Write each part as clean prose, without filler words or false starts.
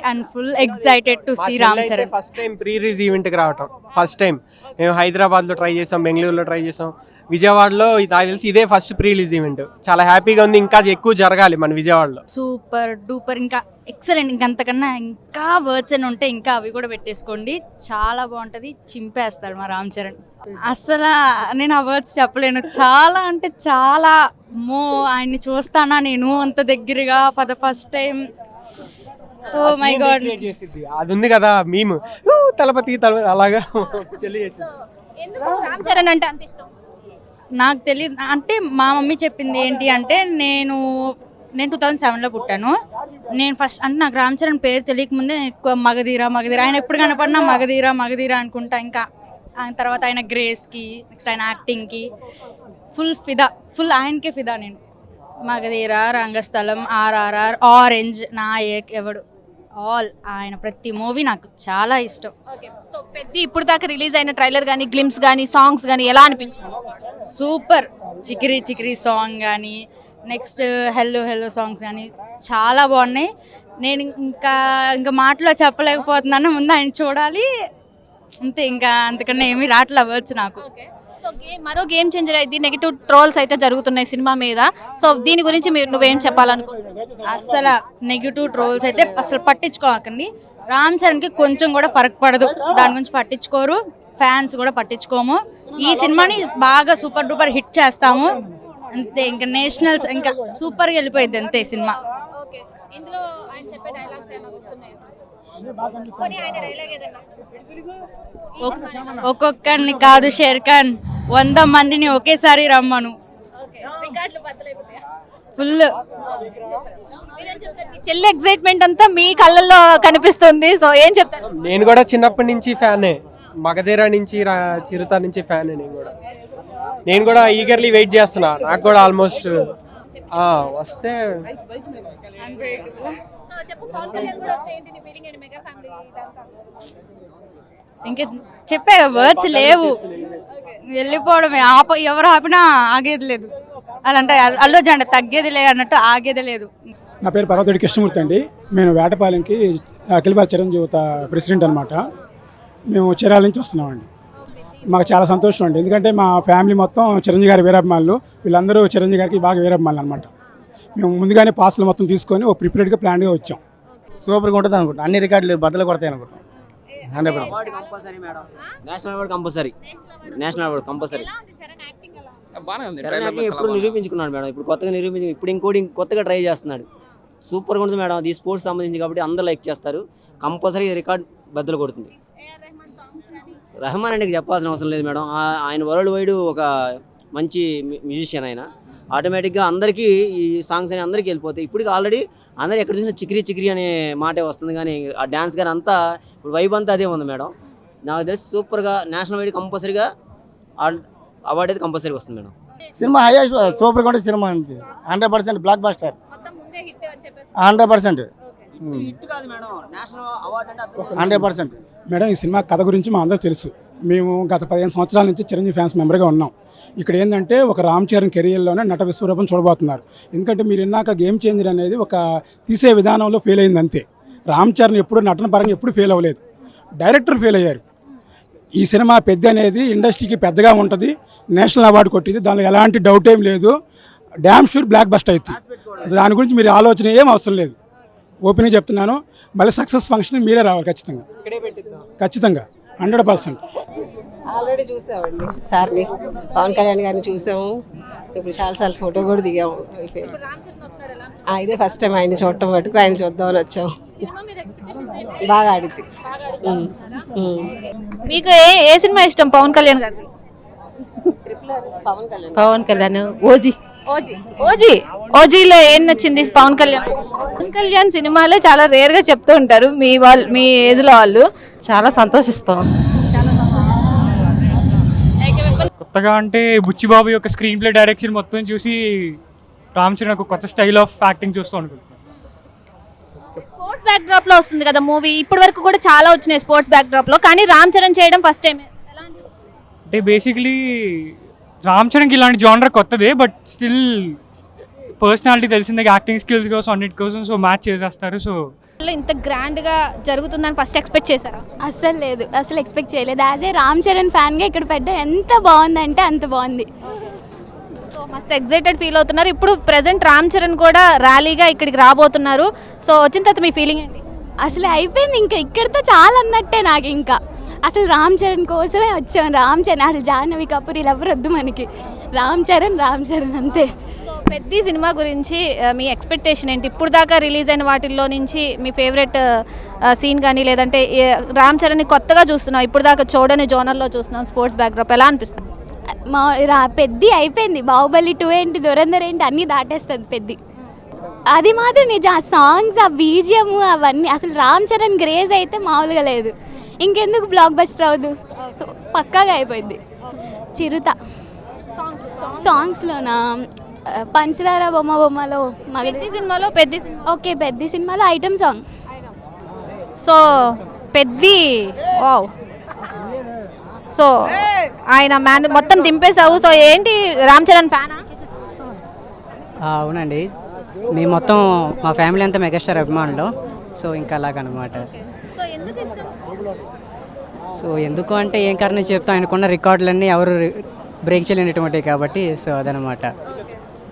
And full excited to see Ram Charan. First time pre release ఈవెంట్కి రావటం first time. మేము హైదరాబాద్లో ట్రై చేసాం, బెంగళూరులో ట్రై చేసాం, విజయవాడలో నాకు తెలిసి ఇదే ఫస్ట్ ప్రీ రిలీజ్ ఈవెంట్. చాలా హ్యాపీగా ఉంది, ఇంకా ఎక్కువ జరగాలి మన విజయవాడలో. సూపర్ డూపర్, ఇంకా ఎక్సలెంట్. ఇంకంతకన్నా ఇంకా వర్డ్స్ అని ఉంటే ఇంకా అవి కూడా పెట్టేసుకోండి, చాలా బాగుంటుంది. చింపేస్తాడు మా రామ్ చరణ్. అసలు నేను ఆ వర్డ్స్ చెప్పలేను, చాలా అంటే చాలా. ఆయన్ని చూస్తానా నేను అంత దగ్గరగా for the first time. Oh my God, అది ఉంది కదా మేము తలపతి అలాగా. ఎందుకు రామ్ చరణ్ అంటే అంత ఇష్టం? నాకు తెలియదు, అంటే మా మమ్మీ చెప్పింది ఏంటి అంటే, నేను 2007లో పుట్టాను. నేను ఫస్ట్ అంటే నాకు రామ్ చరణ్ పేరు తెలియకముందే నేను ఎక్కువ మగధీర ఆయన ఎప్పుడు కనపడినా మగధీర అనుకుంటా. ఇంకా ఆయన తర్వాత ఆయన గ్రేస్కి, నెక్స్ట్ ఆయన యాక్టింగ్కి ఫుల్ ఆయనకే ఫిదా నేను. మగధీర, రంగస్థలం, RRR, ఆరెంజ్, నాయక్, ఎవడు ఆల్, ఆయన ప్రతి మూవీ నాకు చాలా ఇష్టం. సో పెద్ద ఇప్పుడు దాకా రిలీజ్ అయిన ట్రైలర్ కానీ, గ్లిమ్స్ కానీ, సాంగ్స్ కానీ ఎలా అనిపించింది? సూపర్. చికిరి సాంగ్ కానీ, నెక్స్ట్ హెల్లో సాంగ్స్ కానీ చాలా బాగున్నాయి. నేను ఇంకా మాటలో చెప్పలేకపోతున్నాను, ముందు ఆయన చూడాలి అంతే. ఇంకా అంతకన్నా ఏమీ రావట్లే వర్డ్స్ నాకు. సో మరో గేమ్ చేంజర్ అయితే నెగిటివ్ ట్రోల్స్ అయితే జరుగుతున్నాయి సినిమా మీద. సో దీని గురించి నువ్వేం చెప్పాలనుకుంటున్నావు? అసలు నెగిటివ్ ట్రోల్స్ అయితే అసలు పట్టించుకోకండి. రామ్ చరణ్కి కొంచెం కూడా ఫరక్ పడదు, దాని గురించి పట్టించుకోరు, ఫ్యాన్స్ కూడా పట్టించుకోము. ఈ సినిమాని బాగా సూపర్ డూపర్ హిట్ చేస్తాము అంతే. ఇంకా నేషనల్స్ ఇంకా సూపర్గా వెళ్ళిపోయింది అంతే సినిమా. ఒక్కొక్కరిని కాదు షేర్ ఖాన్, 100 మందిని ఒకేసారి రమ్మను. ఫుల్ చెల్లి ఎక్సైట్మెంట్ అంతా మీ కళ్ళల్లో కనిపిస్తుంది. సో ఏం చెప్తారు? నేను కూడా చిన్నప్పటి నుంచి ఫ్యానే, మగధీర నుంచి చిరుత నుంచి ఫ్యానే. నేను కూడా ఈగర్లీ వెయిట్ చేస్తున్నా. నాకు కూడా ఆల్మోస్ట్ వస్తే ఇంకా చెప్పే వర్డ్స్ లేవు, వెళ్ళిపోవడమే. ఎవరు ఆపినా ఆగేది లేదు. అలాంటే అల్లు అర్జున్ తగ్గేది లేదు అన్నట్టు ఆగేది లేదు. నా పేరు పర్వతరెడ్డి కృష్ణమూర్తి అండి. నేను వేటపాలెంకి అఖిల భారత చిరంజీవి యువత ప్రెసిడెంట్ అనమాట. మేము చీరాల నుంచి వస్తున్నామండి. మాకు చాలా సంతోషం అండి, ఎందుకంటే మా ఫ్యామిలీ మొత్తం చిరంజీవి గారి వీరాభిమానులు. వీళ్ళందరూ చిరంజీవి గారికి బాగా వీరాభిమానులు అనమాట. మేము ముందుగానే పాసులు మొత్తం తీసుకొని ఓ ప్రిపేర్డ్గా ప్లాన్గా వచ్చాం. సూపర్గా ఉంటుంది అనుకుంటా, అన్ని రికార్డులు బద్దలు కొడతాయి అనుకుంటాం. 100% ఎప్పుడు నిరూపించుకున్నాడు మేడం, ఇప్పుడు కొత్తగా ఇప్పుడు ఇంకోటి కొత్తగా ట్రై చేస్తున్నాడు. సూపర్గా ఉంటుంది మేడం. అది స్పోర్ట్స్ సంబంధించి కాబట్టి అందరూ లైక్ చేస్తారు. కంపల్సరీ రికార్డ్ బద్దలు కొడుతుంది. రెహమాన్ అంటే చెప్పాల్సిన అవసరం లేదు మేడం. ఆయన వరల్డ్ వైడ్ ఒక మంచి మ్యూజిషియన్. ఆయన ఆటోమేటిక్గా అందరికీ ఈ సాంగ్స్ అని అందరికీ వెళ్ళిపోతాయి. ఇప్పటికి ఆల్రెడీ అందరూ ఎక్కడ చూసినా చిక్రీ అనే మాటే వస్తుంది, కానీ ఆ డ్యాన్స్ కానీ అంతా ఇప్పుడు వైబ్ అంతా అదే ఉంది మేడం. నాకు తెలిసి సూపర్గా నేషనల్ వైడ్ కంపల్సరీగా అవార్డు అయితే కంపల్సరీ వస్తుంది మేడం. సినిమా హైయెస్ట్ సూపర్గా ఉంటుంది సినిమా. 100% block buster, 100%. 100% మేడం, ఈ సినిమా కథ గురించి మా అందరూ తెలుసు. మేము గత 15 సంవత్సరాల నుంచి చిరంజీవి ఫ్యాన్స్ మెంబర్గా ఉన్నాం. ఇక్కడ ఏంటంటే ఒక రామ్ చరణ్ కెరియర్లోనే నట విశ్వరూపం చూడబోతున్నారు. ఎందుకంటే మీరు ఇన్నాక గేమ్ చేంజర్ అనేది ఒక తీసే విధానంలో ఫెయిల్ అయింది అంతే. రామ్ చరణ్ ఎప్పుడు నటన పరంగా ఎప్పుడు ఫెయిల్ అవ్వలేదు, డైరెక్టర్ ఫెయిల్ అయ్యారు. ఈ సినిమా పెద్ద అనేది ఇండస్ట్రీకి పెద్దగా ఉంటుంది, నేషనల్ అవార్డు కొట్టింది, దానిలో ఎలాంటి డౌట్ ఏం లేదు. డ్యామ్ షూర్ బ్లాక్ బస్టర్ అవుతుంది. దాని గురించి మీరు ఆలోచన ఏం అవసరం లేదు, ఓపెన్గా చెప్తున్నాను. మళ్ళీ సక్సెస్ ఫంక్షన్ మీరే రావాలి ఖచ్చితంగా, 100%. ఆల్రెడీ చూసామండి సార్ని, పవన్ కళ్యాణ్ గారిని చూసాము. ఇప్పుడు చాలాసార్లు ఫోటో కూడా దిగాము. ఇదే ఫస్ట్ టైం ఆయన చూడటం మటుకు, ఆయన చూద్దామని వచ్చాము. బాగా ఆడింది. మీకు ఏ సినిమా ఇష్టం పవన్ కళ్యాణ్ గారి? పవన్ కళ్యాణ్ ఓజీలో ఏం నచ్చింది పవన్ కళ్యాణ్ సినిమాలో చాలా రేర్ గా చెప్తూ ఉంటారు మీ ఏజ్ లో వాళ్ళు. చాలా సంతోషిస్తాం. కొత్తగా అంటే బుచ్చిబాబు యొక్క స్క్రీన్ ప్లే డైరెక్షన్ మొత్తం చూసి రామ్ చరణ్ ఒక కొత్త స్టైల్ ఆఫ్ యాక్టింగ్ చూస్తూ అనుకుంటున్నాను. స్పోర్ట్స్ బ్యాక్ డ్రాప్ లో వస్తుంది కదా మూవీ, ఇప్పటి వరకు కూడా చాలా వచ్చినాయి స్పోర్ట్స్ బ్యాక్ డ్రాప్ లో, కానీ రామ్ చరణ్ చేయడం ఫస్ట్ టైం. అంటే బేసిక్లీ రామ్ చరణ్కి ఇలాంటి జానర్ కొత్తదే, బట్ స్టిల్ పర్సనాలిటీ తెలిసిందే, యాక్టింగ్ స్కిల్స్ కోసం అన్నిటి కోసం సో మ్యాచ్ చేసేస్తారు. సో ఇంత గ్రాండ్గా జరుగుతుందని ఫస్ట్ ఎక్స్పెక్ట్ చేశారా? అస్సలు లేదు, అసలు ఎక్స్పెక్ట్ చేయలేదు. యాజ్ ఏ రామ్ చరణ్ ఫ్యాన్గా ఇక్కడ పెట్ట ఎంత బాగుందంటే అంత బాగుంది. సో మస్తు ఎక్సైటెడ్ ఫీల్ అవుతున్నారు. ఇప్పుడు ప్రెసెంట్ రామ్ చరణ్ కూడా ర్యాలీగా ఇక్కడికి రాబోతున్నారు. సో వచ్చిన తర్వాత మీ ఫీలింగ్ ఏంటి? అసలు అయిపోయింది, ఇంకా ఇక్కడితో చాలా అన్నట్టే. నాకు ఇంకా అసలు రామ్ చరణ్ కోసమే వచ్చాం. రామ్ చరణ్, అసలు జాహ్నవి కపూర్ ఇలా ఎవరు వద్దు మనకి. రామ్ చరణ్ అంతే. సో పెద్ద సినిమా గురించి మీ ఎక్స్పెక్టేషన్ ఏంటి? ఇప్పుడు దాకా రిలీజ్ అయిన వాటిల్లో నుంచి మీ ఫేవరెట్ సీన్ కానీ, లేదంటే రామ్ చరణ్ని కొత్తగా చూస్తున్నాం, ఇప్పుడు దాకా చూడని జోనర్లో చూస్తున్నాం, స్పోర్ట్స్ బ్యాక్డ్రాప్ ఎలా అనిపిస్తుంది? పెద్ద అయిపోయింది. బాహుబలి 2 ఏంటి, దురంధర్ ఏంటి అన్నీ దాటేస్తుంది పెద్ద. అది మాత్రం నిజం. ఆ సాంగ్స్, ఆ బీజిఎం అవన్నీ అసలు రామ్ చరణ్ గ్రేజ్ అయితే మామూలుగా లేదు. ఇంకెందుకు బ్లాక్ బస్టర్ అవ్వదు? సో పక్కాగా అయిపోయింది. చిరుత సాంగ్స్లోనా, పంచదార బొమ్మలో పెద్ద సినిమాలో item song. So Peddi wow. So ఆయన మొత్తం దింపేశావు. సో ఏంటి రామ్ చరణ్ ఫ్యానా? అవునండి, మేము మొత్తం మా ఫ్యామిలీ అంతా మెగాస్టార్ అభిమానులు. సో ఇంకా అలాగనమాట. సో ఎందుకు ఇష్టం? సో ఎందుకు అంటే ఏం కారణం చెప్తాం, ఆయనకున్న రికార్డులన్నీ ఎవరు బ్రేక్ చేయలేనటువంటివి కాబట్టి. సో అదనమాట.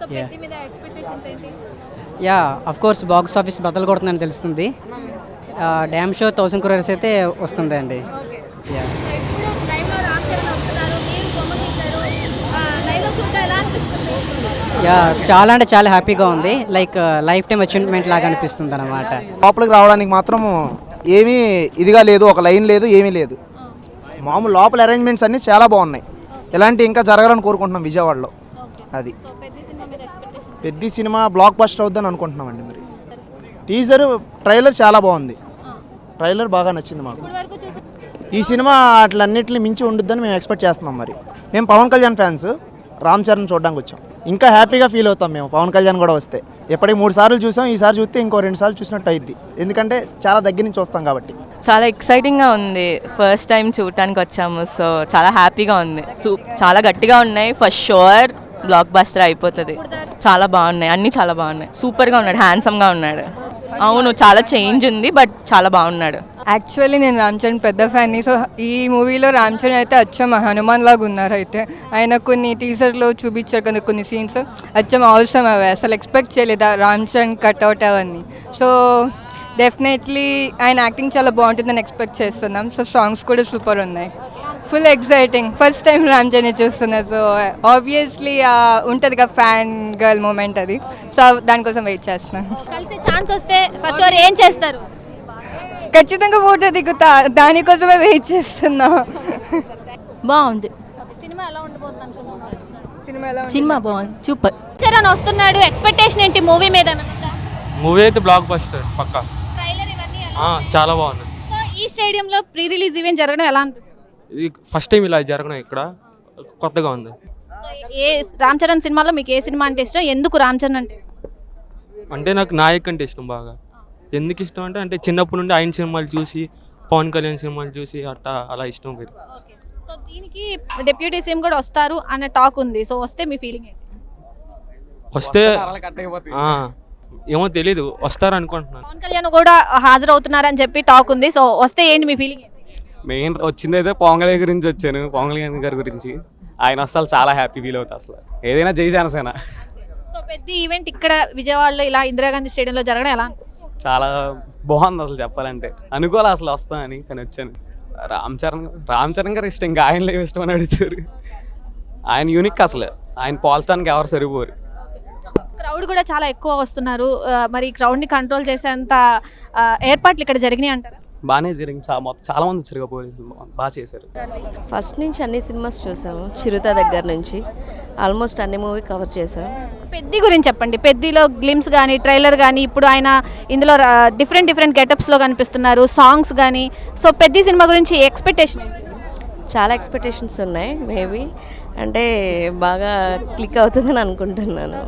సో పెద్ది మీద ఎక్స్పెక్టేషన్స్ ఏంటి? Yeah, of course box office బద్దలు కొడుతుందని తెలుస్తుంది. డ్యామ్ షో 1000 crores అయితే వస్తుంది అండి. యా, యా చాలా అంటే చాలా హ్యాపీగా ఉంది. లైక్ లైఫ్ టైం అచీవ్మెంట్ లాగా అనిపిస్తుంది అనమాట. లోపలికి రావడానికి మాత్రం ఏమీ ఇదిగా లేదు, ఒక లైన్ లేదు, ఏమీ లేదు. మామూలు లోపల అరేంజ్మెంట్స్ అన్నీ చాలా బాగున్నాయి. ఇలాంటి ఇంకా జరగాలని కోరుకుంటున్నాం విజయవాడలో. అది పెద్ద సినిమా బ్లాక్ బస్టర్ అవుద్దని అనుకుంటున్నామండి. మరి టీజర్, ట్రైలర్ చాలా బాగుంది. ట్రైలర్ బాగా నచ్చింది మాకు. ఈ సినిమా అట్లన్నింటిని మించి ఉండుద్దని మేము ఎక్స్పెక్ట్ చేస్తున్నాం. మరి మేము పవన్ కళ్యాణ్ ఫ్యాన్స్, రామ్ చరణ్ చూడడానికి వచ్చాం. ఇంకా హ్యాపీగా ఫీల్ అవుతాం మేము పవన్ కళ్యాణ్ కూడా వస్తే. ఎప్పటికి 3 సార్లు చూసాం, ఈసారి చూస్తే ఇంకో 2 సార్లు చూసినట్టు అయింది. ఎందుకంటే చాలా దగ్గర నుంచి వస్తాం కాబట్టి. చాలా ఎక్సైటింగ్గా ఉంది. ఫస్ట్ టైం చూడటానికి వచ్చాము. సో చాలా హ్యాపీగా ఉంది. చాలా గట్టిగా ఉన్నాయి. ఫస్ట్ షోర్ బ్లాక్ బస్టర్ అయిపోతుంది. చాలా బాగున్నాయి, అన్నీ చాలా బాగున్నాయి. సూపర్గా ఉన్నాడు, హ్యాండ్సమ్గా ఉన్నాడు. అవును, చాలా చేంజ్ ఉంది, బట్ చాలా బాగున్నాడు. యాక్చువల్లీ నేను రామ్ చరణ్ పెద్ద ఫ్యాన్ని. సో ఈ మూవీలో రామ్ చరణ్ అయితే అచ్చం హనుమాన్ లాగా ఉన్నారు. అయితే ఆయన కొన్ని టీజర్లో చూపించారు కదా కొన్ని సీన్స్, అచ్చం అవసరం అవి. అసలు ఎక్స్పెక్ట్ చేయలేదా రామ్ చరణ్ కట్అవుట్ అవన్నీ. సో డెఫినెట్లీ ఆయన యాక్టింగ్ చాలా బాగుంటుందని ఎక్స్పెక్ట్ చేస్తున్నాం. సో సాంగ్స్ కూడా సూపర్ ఉన్నాయి. Full exciting. First time Ram Charan చూస్తున్నా. సో ఆబ్వియస్లీ ఉంటుంది కదా ఫ్యాన్ గర్ల్ మూమెంట్ అది. సో దానికోసం వెయిట్ చేస్తున్నాను. కలిసే ఛాన్స్ వస్తే ఫస్ట్ షోర్ ఏం చేస్తారు? ఖచ్చితంగా ఫోటో దిగుతా, దానికోసమే వెయిట్ చేస్తున్నా. బాగుంది సినిమా. ఎలా ఉండబోతుంది? సినిమా బాగుంది, సూపర్. చరణ్ వస్తున్నాడు, ఎక్స్పెక్టేషన్ ఏంటి మూవీ మీద? మూవీ అయితే బ్లాక్ బస్టర్ పక్కా. ట్రైలర్ ఇవన్నీ చాలా బాగుంది. సో ఈ స్టేడియంలో ప్రీ రిలీజ్ ఈవెంట్ జరగడం ఎలా అనిపిస్తుంది? ఇది ఫస్ట్ టైం ఇలా జరగడం ఇక్కడ కొత్తగా ఉంది. ఏ రామ్ చరణ్ సినిమాలో మీకు ఏ సినిమా అంటే ఇష్టం? ఎందుకు రామ్ చరణ్ అంటే నాకు నాయక్ అంటే ఇష్టం బాగా. ఎందుకు ఇష్టం అంటే చిన్నప్పటి నుండి ఆయన సినిమాలు చూసి, పవన్ కళ్యాణ్ సినిమాలు చూసి అలా ఇష్టం పేరు. సో దీనికి డిప్యూటీ సీఎం కూడా వస్తారు అనే టాక్ ఉంది. సో వస్తే మీ ఫీలింగ్ ఏంటి? వస్తే ఏమో తెలీదు, వస్తారు అనుకుంటున్నాను. పవన్ కళ్యాణ్ కూడా హాజరవుతున్నారని చెప్పి టాక్ ఉంది. సో వస్తే ఏంటి మీ ఫీలింగ్? మెయిన్ వచ్చింది అయితే పవన్ కళ్యాణ్ గురించి వచ్చాను. పవన్ కళ్యాణ్ గారి గురించి ఆయన వస్తే చాలా హ్యాపీ ఫీల్ అవుతా. అసలు ఏదైనా జై జనసేన. సో పెద్ద ఈవెంట్ ఇక్కడ విజయవాడలో ఇలా ఇందిరాగాంధీ స్టేడియంలో జరగడం ఎలా? చాలా బాగుంది అసలు చెప్పాలంటే. అనుకోలే అసలు వస్తామని, కానీ వచ్చాను. రామ్ చరణ్ గారు ఇష్టం, ఇంకా ఆయన లేవు ఇష్టం అని అడుగుతారు. ఆయన యూనిక్ అసలు. ఆయన పోల్చడానికి ఎవరు సరిపోరు. క్రౌడ్ కూడా చాలా ఎక్కువ వస్తున్నారు. మరి క్రౌడ్ని కంట్రోల్ చేసేంత ఏర్పాట్లు ఇక్కడ జరిగినాయి అంటారా? బాగానే జరిగింది. చాలా మంది వచ్చారు, పోలీసులు బాగా చేశారు. ఫస్ట్ నుంచి అన్ని సినిమాస్ చూసాము, చిరుత దగ్గర నుంచి ఆల్మోస్ట్ అన్ని మూవీ కవర్ చేసాం. పెద్ది గురించి చెప్పండి. పెద్దిలో గ్లిమ్స్ కానీ, ట్రైలర్ కానీ, ఇప్పుడు ఆయన ఇందులో డిఫరెంట్ గెటప్స్లో కనిపిస్తున్నారు, సాంగ్స్ కానీ. సో పెద్ది సినిమా గురించి ఎక్స్పెక్టేషన్? చాలా ఎక్స్పెక్టేషన్స్ ఉన్నాయి. మేబీ అంటే బాగా క్లిక్ అవుతుందని అనుకుంటున్నాను.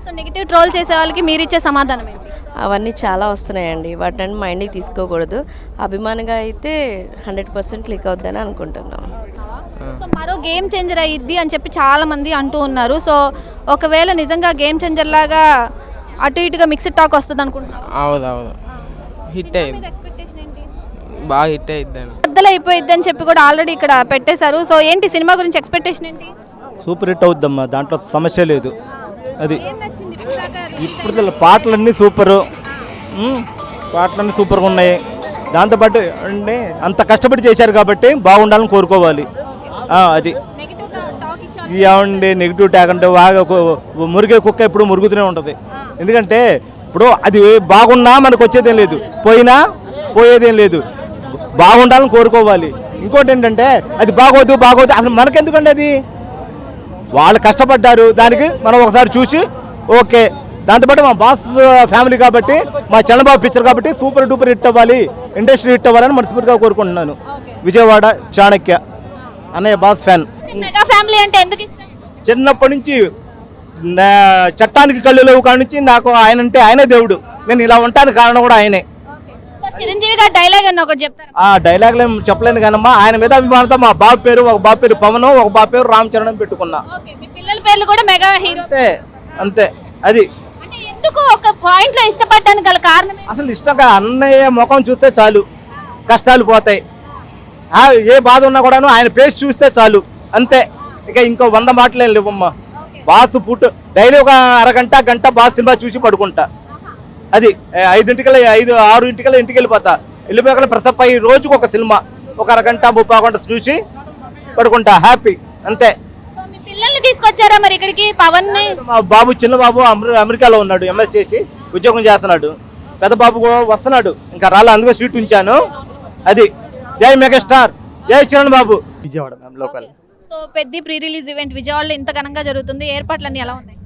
సో నెగిటివ్ ట్రోల్ చేసే వాళ్ళకి మీరు ఇచ్చే సమాధానం ఏంటి? అవన్నీ చాలా వస్తున్నాయండి, వాటిని మైండ్కి తీసుకోకూడదు. అభిమానిగా అయితే 100% క్లిక్ అవుద్దని అనుకుంటున్నాను. సో మరో గేమ్ చేంజర్ అయ్యిద్ది అని చెప్పి చాలా మంది అంటూ ఉన్నారు. సో ఒకవేళ నిజంగా గేమ్ చేంజర్ లాగా అటు ఇటుగా మిక్స్డ్ టాక్ వస్తుంది అనుకుంటున్నాను. అవును హిట్ అయింది, బాగా హిట్ అయింది. పెద్దలు అయిపోయిద్ది అని చెప్పి కూడా ఆల్రెడీ ఇక్కడ పెట్టేశారు. సో ఏంటి సినిమా గురించి ఎక్స్పెక్టేషన్ ఏంటి? సూపర్ హిట్ అవుద్దమ్మా, దాంట్లో సమస్య లేదు. అది ఏం నచ్చింది ఇప్పుడు దాకా ఇప్పుడు పాటలన్నీ సూపరు, పాటలన్నీ సూపర్గా ఉన్నాయి. దాంతోపాటు అంటే అంత కష్టపడి చేశారు కాబట్టి బాగుండాలని కోరుకోవాలి. అది ఏమండి నెగిటివ్ ట్యాగ్ అంటే బాగా మురిగే కుక్క ఎప్పుడు మురుగుతూనే ఉంటుంది. ఎందుకంటే ఇప్పుడు అది బాగున్నా మనకు వచ్చేదేం లేదు, పోయినా పోయేదేం లేదు. బాగుండాలని కోరుకోవాలి. ఇంకోటి ఏంటంటే అది బాగోదు అసలు మనకెందుకండి, అది వాళ్ళు కష్టపడ్డారు, దానికి మనం ఒకసారి చూసి ఓకే. దాంతోపాటు మా బాస్ ఫ్యామిలీ కాబట్టి, మా చంద్రబాబు పిక్చర్ కాబట్టి సూపర్ డూపర్ హిట్ అవ్వాలి, ఇండస్ట్రీ హిట్ అవ్వాలని మనస్ఫూర్తిగా కోరుకుంటున్నాను. విజయవాడ చాణక్య అన్నయ్య బాస్ ఫ్యాన్. మెగా ఫ్యామిలీ అంటే ఎందుకు ఇష్టం? చిన్నప్పటి నుంచి చట్టానికి కళ్ళు లేవు కాడి నుంచి నాకు ఆయన అంటే ఆయనే దేవుడు. నేను ఇలా ఉంటానికి కారణం కూడా ఆయనే. చిరంజీవి గారు డైలాగ్ అని ఒకటి చెప్తారు. ఆ డైలాగ్లు ఏం చెప్పలేను కానమ్మా, ఆయన మీద అభిమానంతో మా బాబు పేరు, ఒక బాబు పేరు పవన్, ఒక బాబు పేరు రామ్ చరణ్ పెట్టుకున్నా. మీ పిల్లల పేర్లు కూడా మెగా హీరో. అంతే అది. ఎందుకు ఒక పాయింట్ లో ఇష్టపడడానికి గల కారణం? అసలు ఇష్టంగా అన్నయ్య ముఖం చూస్తే చాలు, కష్టాలు పోతాయి. ఏ బాధ ఉన్నా కూడాను ఆయన ఫేస్ చూస్తే చాలు, అంతే. ఇక ఇంకో 100 మాటలే లేవమ్మా. బాస్ పుట్టు డైలీ ఒక అరగంట గంట బాస్ సినిమా చూసి పడుకుంటా. అది 6 ఇంటికి వెళ్ళిపోతా. వెళ్ళిపోయాక ప్రతి రోజుకు ఒక సినిమా, ఒక అరగంట 30 గంట చూసి పడుకుంటా, హ్యాపీ, అంతే. పిల్లల్ని తీసుకొచ్చారా మరి ఇక్కడికి? పవన్ మా బాబు, చిన్న బాబు అమెరికాలో ఉన్నాడు, ఎంఎస్ చేసి ఉద్యోగం చేస్తున్నాడు. పెద్ద బాబు కూడా వస్తున్నాడు, ఇంకా రాలే, అందుకే సీట్ ఉంచాను. అది జై మెగాస్టార్, జై Charan Babu. Vijayawada ma'am, local. So పెద్ద ప్రీ రిలీజ్ ఈవెంట్ విజయవాడలో ఇంత ఘనంగా జరుగుతుంది, ఏర్పాట్లన్నీ ఎలా ఉన్నాయి?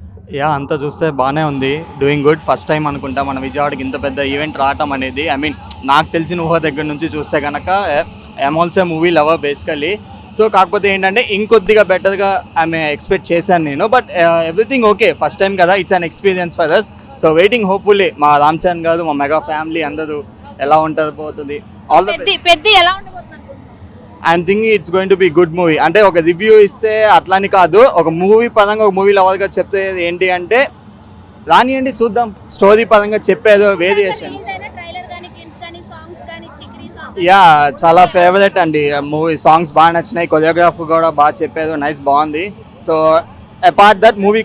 అంతా చూస్తే బాగానే ఉంది, డూయింగ్ గుడ్. ఫస్ట్ టైం అనుకుంటా మన విజయవాడకి ఇంత పెద్ద ఈవెంట్ రావటం అనేది. ఐ మీన్ నాకు తెలిసిన ఊహ దగ్గర నుంచి చూస్తే కనుక I'm also movie lover basically. So కాకపోతే ఏంటంటే ఇంకొద్దిగా బెటర్గా ఆమె ఎక్స్పెక్ట్ చేశాను నేను. But everything okay, first time కదా, it's an experience for us. So waiting hopefully మా రామ్ చరణ్ కాదు, మా మెగా ఫ్యామిలీ అందరూ ఎలా ఉంటుంది పోతుంది. ఆల్ ద పెద్ద ఎలా ఉండబోతుంది? I'm thinking it's going to be good movie. అంటే ఒక రివ్యూ ఇస్తే అట్లాని కాదు, ఒక మూవీ పరంగా, ఒక మూవీ లవర్గా చెప్తే ఏంటి అంటే రానియండి చూద్దాం. స్టోరీ పరంగా చెప్పేదో వేరియేషన్స్ చాలా ఫేవరెట్ అండి మూవీ. సాంగ్స్ బాగా నచ్చినాయి, కొరియోగ్రాఫర్ కూడా బాగా చెప్పేదో నైస్, బాగుంది. So apart that movie